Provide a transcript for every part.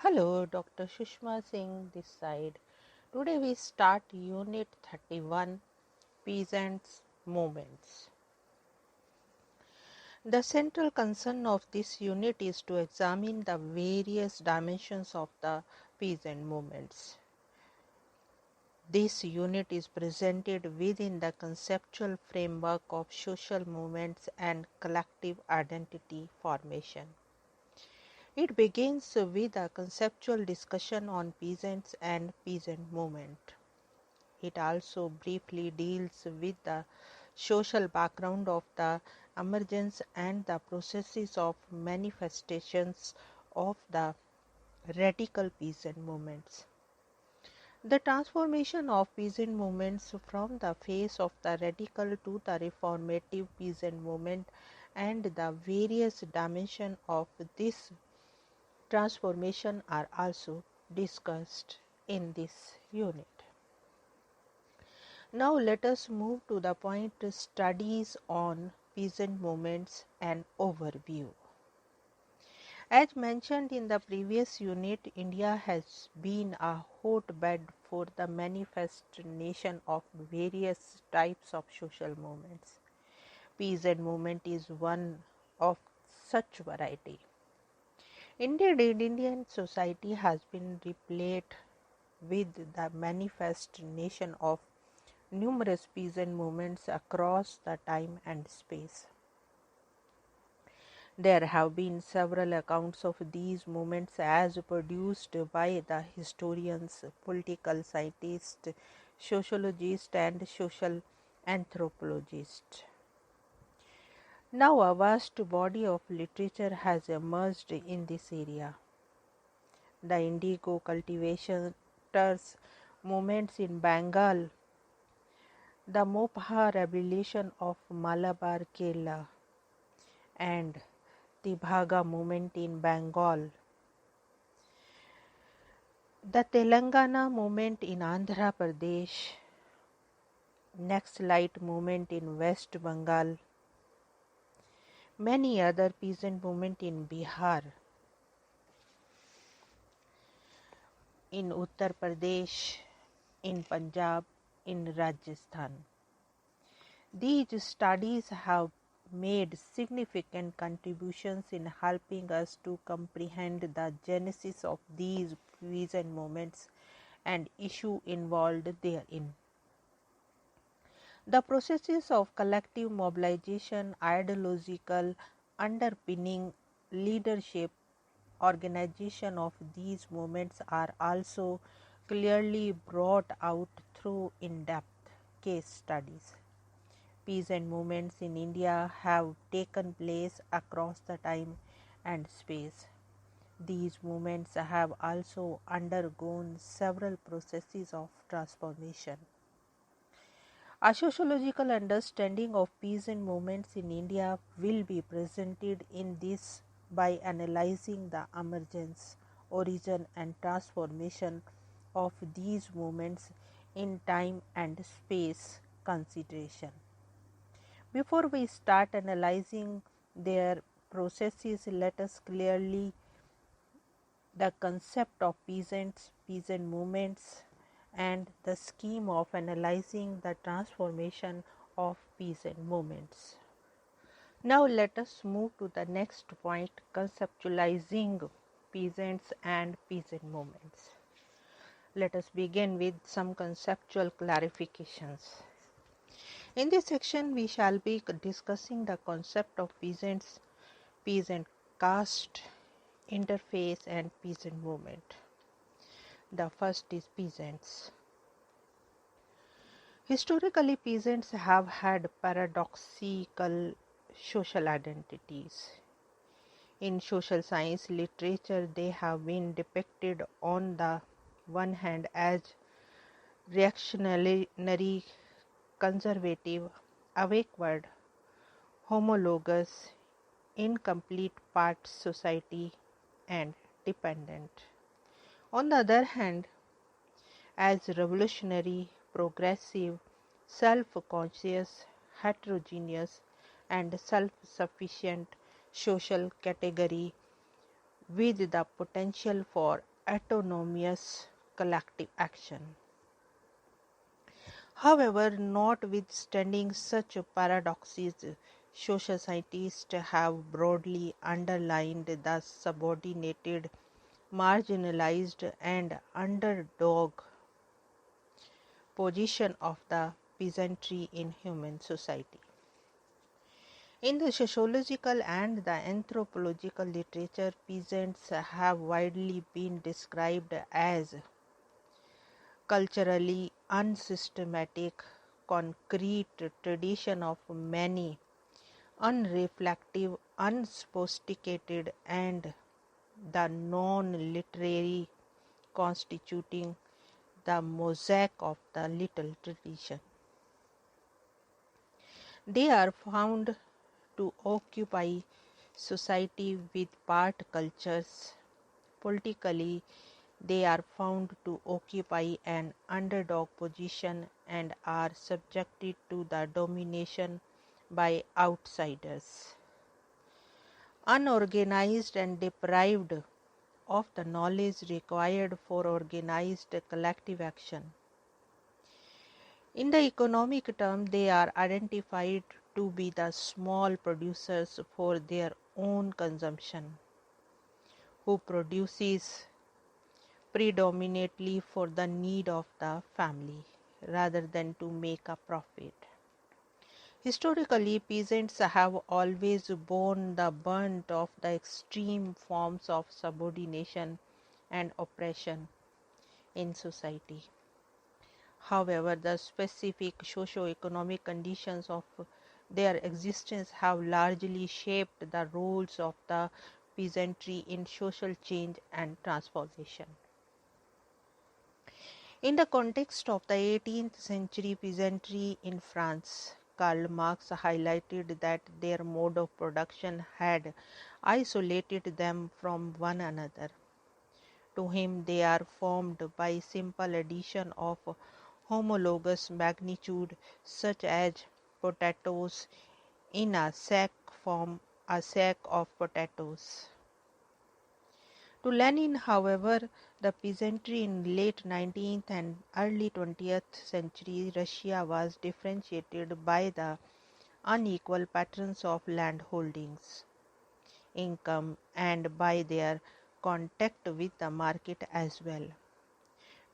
Hello, Dr. Sushma Singh this side. Today we start Unit 31, Peasants Movements. The central concern of this unit is to examine the various dimensions of the peasant movements. This unit is presented within the conceptual framework of social movements and collective identity formation. It begins with a conceptual discussion on peasants and peasant movement. It also briefly deals with the social background of the emergence and the processes of manifestations of the radical peasant movements. The transformation of peasant movements from the phase of the radical to the reformative peasant movement and the various dimensions of this transformation are also discussed in this unit. Now let us move to the point studies on peasant movements and overview. As mentioned in the previous unit, India has been a hotbed for the manifestation of various types of social movements. Peasant movement is one of such variety. Indeed, Indian society has been replete with the manifestation of numerous peasant movements across the time and space. There have been several accounts of these movements as produced by the historians, political scientists, sociologists, and social anthropologists. Now a vast body of literature has emerged in this area. The indigo cultivators movements in Bengal, the Mopha rebellion of Malabar, Kerala, and the Bhaga movement in Bengal, the Telangana movement in Andhra Pradesh, Naxalite movement in West Bengal, many other peasant movements in Bihar, in Uttar Pradesh, in Punjab, in Rajasthan. These studies have made significant contributions in helping us to comprehend the genesis of these peasant movements and issues involved therein. The processes of collective mobilization, ideological underpinning, leadership, organization of these movements are also clearly brought out through in-depth case studies. Peasant movements in India have taken place across the time and space. These movements have also undergone several processes of transformation. A sociological understanding of peasant movements in India will be presented in this by analyzing the emergence, origin, and transformation of these movements in time and space consideration. Before we start analyzing their processes, let us clearly the concept of peasants, peasant movements, and the scheme of analyzing the transformation of peasant movements. Now let us move to the next point, conceptualizing peasants and peasant movements. Let us begin with some conceptual clarifications. In this section, we shall be discussing the concept of peasants, peasant caste, interface, and peasant movement. The first is peasants. Historically, peasants have had paradoxical social identities. In social science literature, they have been depicted on the one hand as reactionary, conservative, awkward, homologous, incomplete part society, and dependent. On the other hand, as revolutionary, progressive, self-conscious, heterogeneous, and self-sufficient social category with the potential for autonomous collective action. However, notwithstanding such paradoxes, social scientists have broadly underlined the subordinated, marginalized, and underdog position of the peasantry in human society. In the sociological and the anthropological literature, peasants have widely been described as culturally unsystematic, concrete tradition of many, unreflective, unsophisticated, and the non-literary constituting the mosaic of the little tradition. They are found to occupy society with part cultures. Politically, they are found to occupy an underdog position and are subjected to the domination by outsiders. Unorganized and deprived of the knowledge required for organized collective action. In the economic term, they are identified to be the small producers for their own consumption, who produces predominantly for the need of the family rather than to make a profit. Historically, peasants have always borne the brunt of the extreme forms of subordination and oppression in society. However, the specific socio-economic conditions of their existence have largely shaped the roles of the peasantry in social change and transformation. In the context of the 18th century peasantry in France, Karl Marx highlighted that their mode of production had isolated them from one another. To him, they are formed by simple addition of homologous magnitude, such as potatoes in a sack form a sack of potatoes. To Lenin, however, the peasantry in late 19th and early 20th century Russia was differentiated by the unequal patterns of land holdings, income, and by their contact with the market as well.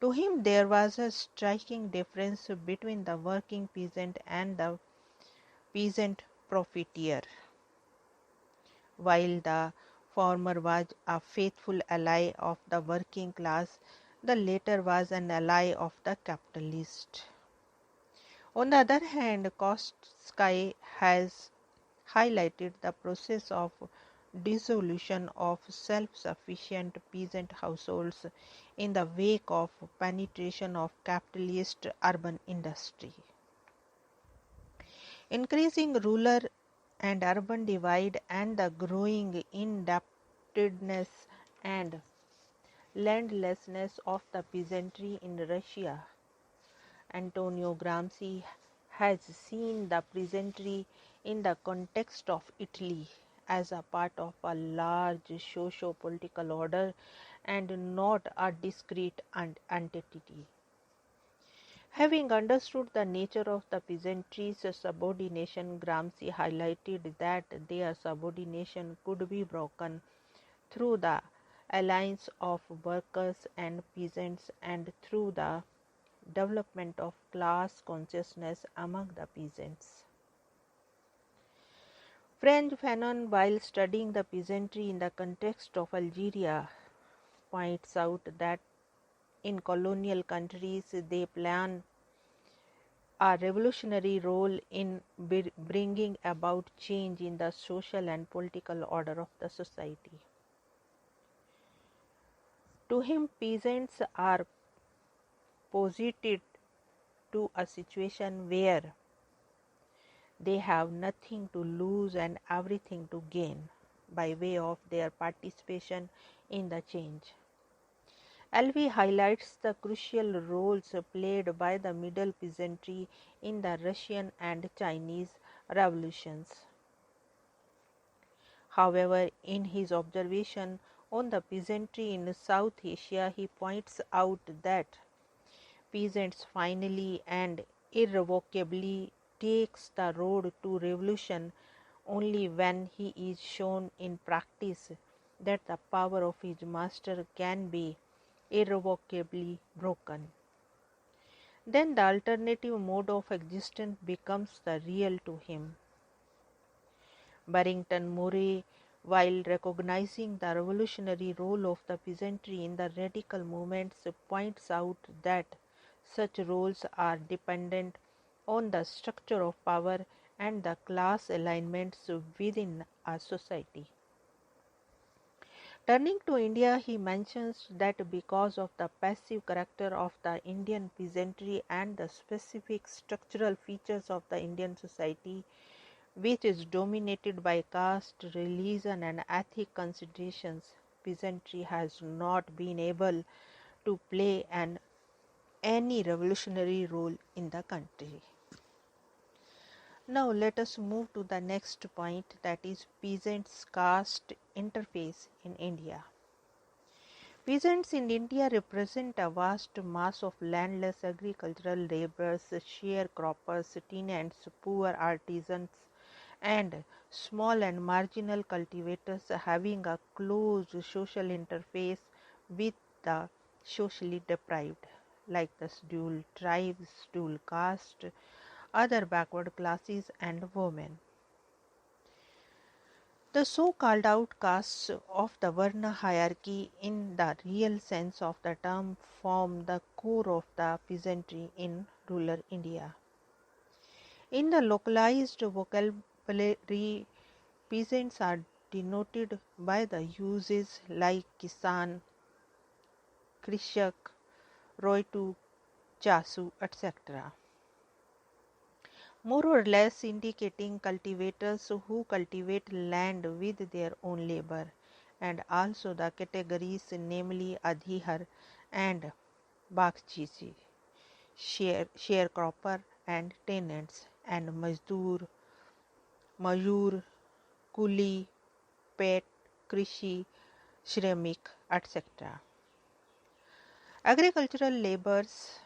To him, there was a striking difference between the working peasant and the peasant profiteer. While the former was a faithful ally of the working class, the latter was an ally of the capitalist. On the other hand, Kostsky has highlighted the process of dissolution of self-sufficient peasant households in the wake of penetration of capitalist urban industry. Increasing rural and urban divide and the growing indebtedness and landlessness of the peasantry in Russia, Antonio Gramsci has seen the peasantry in the context of Italy as a part of a large socio-political order and not a discrete entity. Having understood the nature of the peasantry's subordination, Gramsci highlighted that their subordination could be broken through the alliance of workers and peasants and through the development of class consciousness among the peasants. French Fanon, while studying the peasantry in the context of Algeria, points out that in colonial countries they plan a revolutionary role in bringing about change in the social and political order of the society. To him, peasants are posited to a situation where they have nothing to lose and everything to gain by way of their participation in the change. LV highlights the crucial roles played by the middle peasantry in the Russian and Chinese revolutions. However, in his observation, on the peasantry in South Asia, he points out that peasants finally and irrevocably takes the road to revolution only when he is shown in practice that the power of his master can be irrevocably broken. Then the alternative mode of existence becomes the real to him. Barrington Murray, while recognizing the revolutionary role of the peasantry in the radical movements, points out that such roles are dependent on the structure of power and the class alignments within a society. Turning to India, he mentions that because of the passive character of the Indian peasantry and the specific structural features of the Indian society, which is dominated by caste, religion, and ethnic considerations, peasantry has not been able to play any revolutionary role in the country. Now let us move to the next point, that is peasants caste interface in India. Peasants in India represent a vast mass of landless agricultural laborers, sharecroppers, tenants, poor artisans, and small and marginal cultivators having a close social interface with the socially deprived, like the scheduled tribes, scheduled caste, other backward classes, and women. The so-called outcasts of the Varna hierarchy in the real sense of the term form the core of the peasantry in rural India. In the localized vocabulary, peasants are denoted by the uses like Kisan, Krishak, Roitu, Chasu, etc., more or less indicating cultivators who cultivate land with their own labor, and also the categories namely Adhihar and Bakchisi, sharecropper and tenants, and Mazdoor, Majur, Kuli, Pet, Krishi, Shramik, etc. Agricultural labors.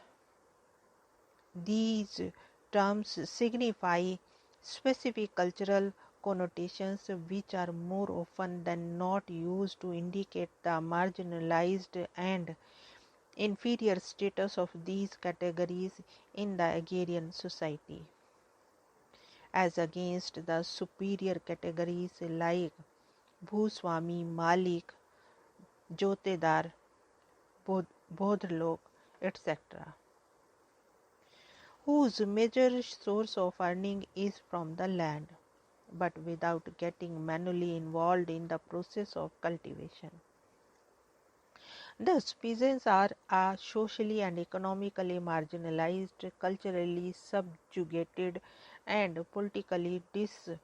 These terms signify specific cultural connotations which are more often than not used to indicate the marginalized and inferior status of these categories in the agrarian society, as against the superior categories like Bhuswami, Malik, Jotedar, Bodhlok, etc., whose major source of earning is from the land, but without getting manually involved in the process of cultivation. Thus, peasants are a socially and economically marginalized, culturally subjugated, and politically disempowered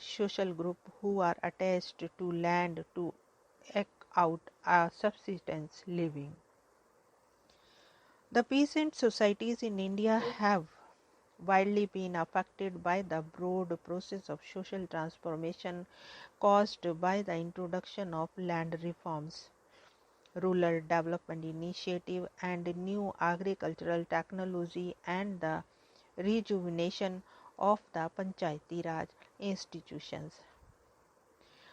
social group who are attached to land to eke out a subsistence living. The peasant societies in India have widely been affected by the broad process of social transformation caused by the introduction of land reforms, rural development initiative, and new agricultural technology, and the rejuvenation of the Panchayati Raj institutions.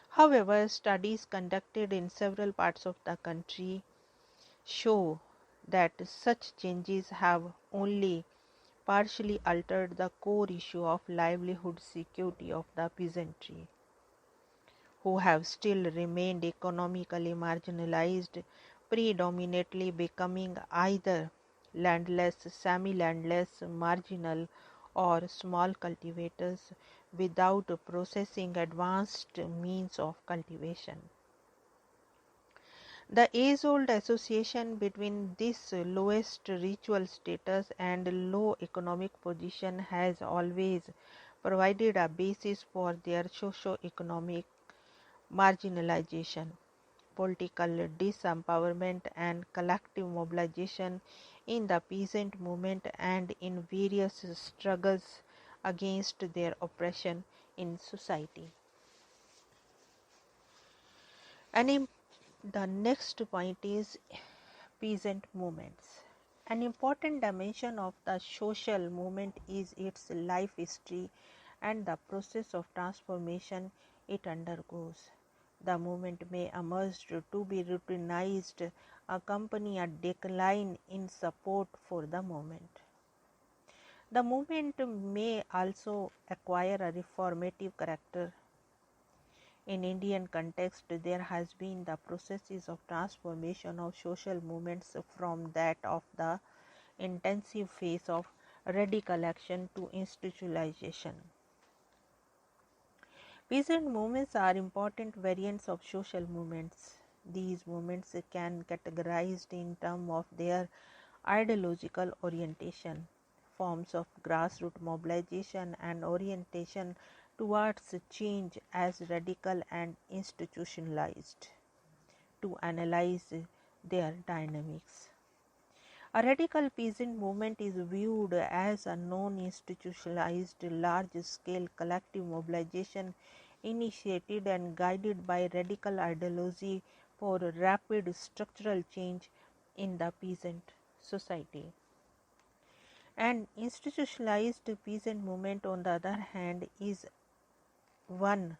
However, studies conducted in several parts of the country show that such changes have only partially altered the core issue of livelihood security of the peasantry, who have still remained economically marginalized, predominantly becoming either landless, semi-landless, marginal, or small cultivators without possessing advanced means of cultivation. The age-old association between this lowest ritual status and low economic position has always provided a basis for their socio-economic marginalization, political disempowerment, and collective mobilization in the peasant movement and in various struggles against their oppression in society. And the next point is peasant movements. An important dimension of the social movement is its life history and the process of transformation it undergoes. The movement may emerge to be routinized, accompany a decline in support for the movement. The movement may also acquire a reformative character. In Indian context, there has been the processes of transformation of social movements from that of the intensive phase of radical action to institutionalization. Peasant movements are important variants of social movements. These movements can be categorized in terms of their ideological orientation, forms of grassroots mobilization, and orientation towards change as radical and institutionalized. To analyze their dynamics, a radical peasant movement is viewed as a non-institutionalized, large-scale collective mobilization initiated and guided by radical ideology for rapid structural change in the peasant society. An institutionalized peasant movement, on the other hand, is one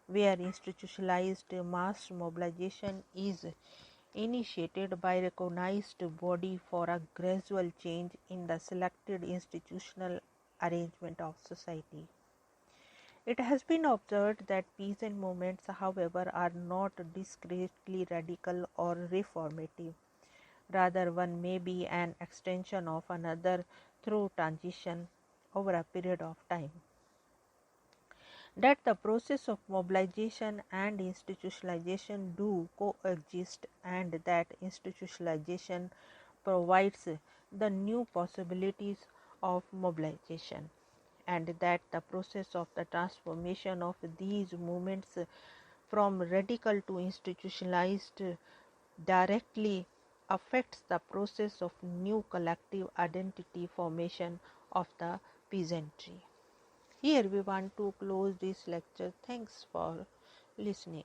where institutionalized mass mobilization is initiated by recognized body for a gradual change in the selected institutional arrangement of society. It has been observed that peasant movements, however, are not discretely radical or reformative. Rather, one may be an extension of another through transition over a period of time. That the process of mobilization and institutionalization do coexist, and that institutionalization provides the new possibilities of mobilization, and that the process of the transformation of these movements from radical to institutionalized directly affects the process of new collective identity formation of the peasantry. Here we want to close this lecture. Thanks for listening.